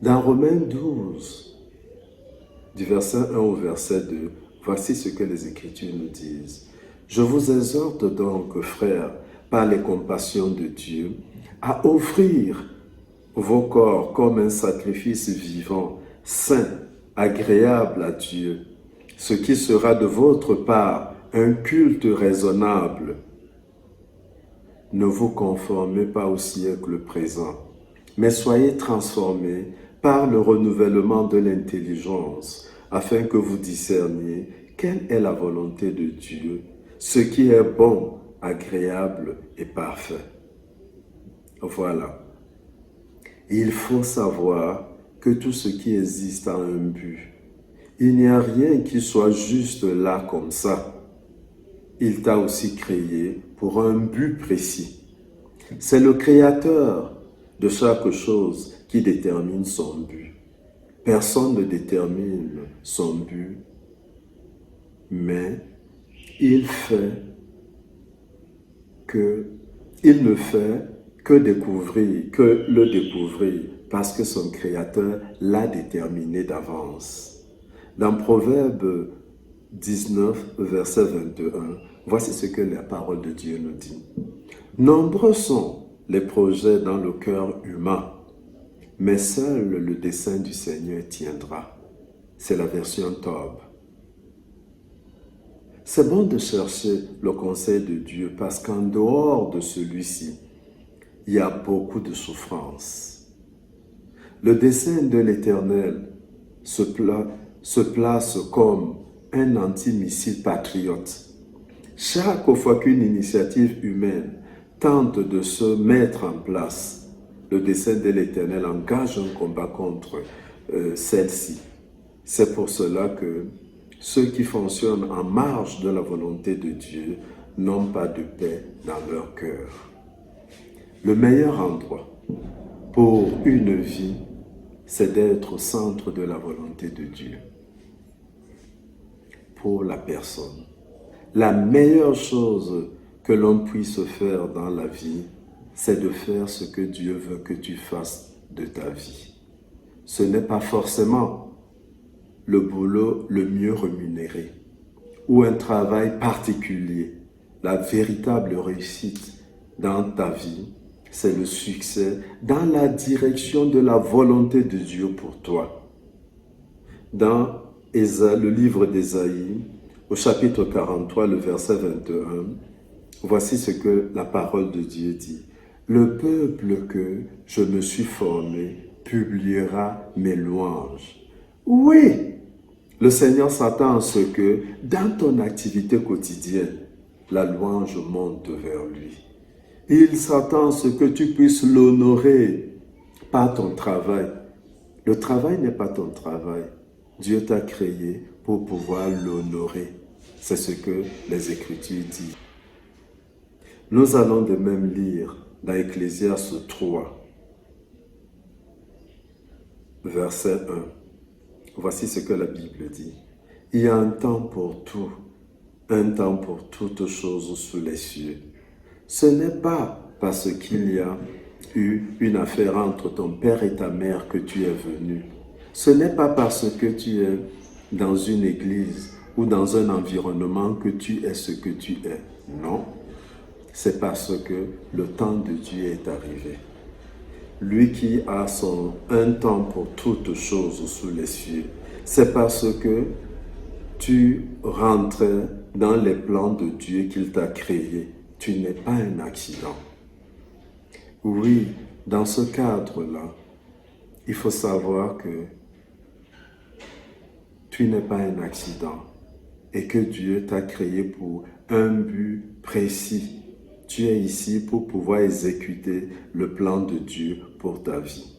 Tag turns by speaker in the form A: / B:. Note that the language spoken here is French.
A: Dans Romains 12, du verset 1 au verset 2, voici ce que les Écritures nous disent. Je vous exhorte donc, frères, par les compassions de Dieu, à offrir vos corps comme un sacrifice vivant, saint, agréable à Dieu, ce qui sera de votre part un culte raisonnable. Ne vous conformez pas au siècle présent, mais soyez transformés par le renouvellement de l'intelligence, afin que vous discerniez quelle est la volonté de Dieu, ce qui est bon, agréable et parfait. Voilà. Il faut savoir que tout ce qui existe a un but. Il n'y a rien qui soit juste là comme ça. Il t'a aussi créé pour un but précis. C'est le créateur de chaque chose qui détermine son but. Personne ne détermine son but, mais il ne fait que le découvrir, parce que son créateur l'a déterminé d'avance. Dans Proverbe 19, verset 21, voici ce que la parole de Dieu nous dit. Nombreux sont les projets dans le cœur humain, mais seul le dessein du Seigneur tiendra. C'est la version Tob. C'est bon de chercher le conseil de Dieu parce qu'en dehors de celui-ci, il y a beaucoup de souffrance. Le dessein de l'Éternel se place comme un antimissile patriote. Chaque fois qu'une initiative humaine tente de se mettre en place, le dessein de l'Éternel engage un combat contre celle-ci. C'est pour cela que ceux qui fonctionnent en marge de la volonté de Dieu n'ont pas de paix dans leur cœur. Le meilleur endroit pour une vie, c'est d'être au centre de la volonté de Dieu. Pour la personne. La meilleure chose que l'on puisse faire dans la vie, c'est de faire ce que Dieu veut que tu fasses de ta vie. Ce n'est pas forcément le boulot le mieux rémunéré ou un travail particulier. La véritable réussite dans ta vie, c'est le succès dans la direction de la volonté de Dieu pour toi. Dans le livre d'Ésaïe, au chapitre 43, le verset 21, voici ce que la parole de Dieu dit. Le peuple que je me suis formé publiera mes louanges. Oui, le Seigneur s'attend à ce que dans ton activité quotidienne, la louange monte vers lui. Il s'attend à ce que tu puisses l'honorer par ton travail. Le travail n'est pas ton travail. Dieu t'a créé pour pouvoir l'honorer. C'est ce que les Écritures disent. Nous allons de même lire dans Ecclésiaste 3, verset 1. Voici ce que la Bible dit. Il y a un temps pour tout, un temps pour toutes choses sous les cieux. Ce n'est pas parce qu'il y a eu une affaire entre ton père et ta mère que tu es venu. Ce n'est pas parce que tu es dans une église ou dans un environnement que tu es ce que tu es. Non, c'est parce que le temps de Dieu est arrivé. Lui qui a un temps pour toutes choses sous les cieux, c'est parce que tu rentres dans les plans de Dieu qu'il t'a créé. Tu n'es pas un accident. Oui, dans ce cadre-là, il faut savoir que tu n'es pas un accident et que Dieu t'a créé pour un but précis. Tu es ici pour pouvoir exécuter le plan de Dieu pour ta vie.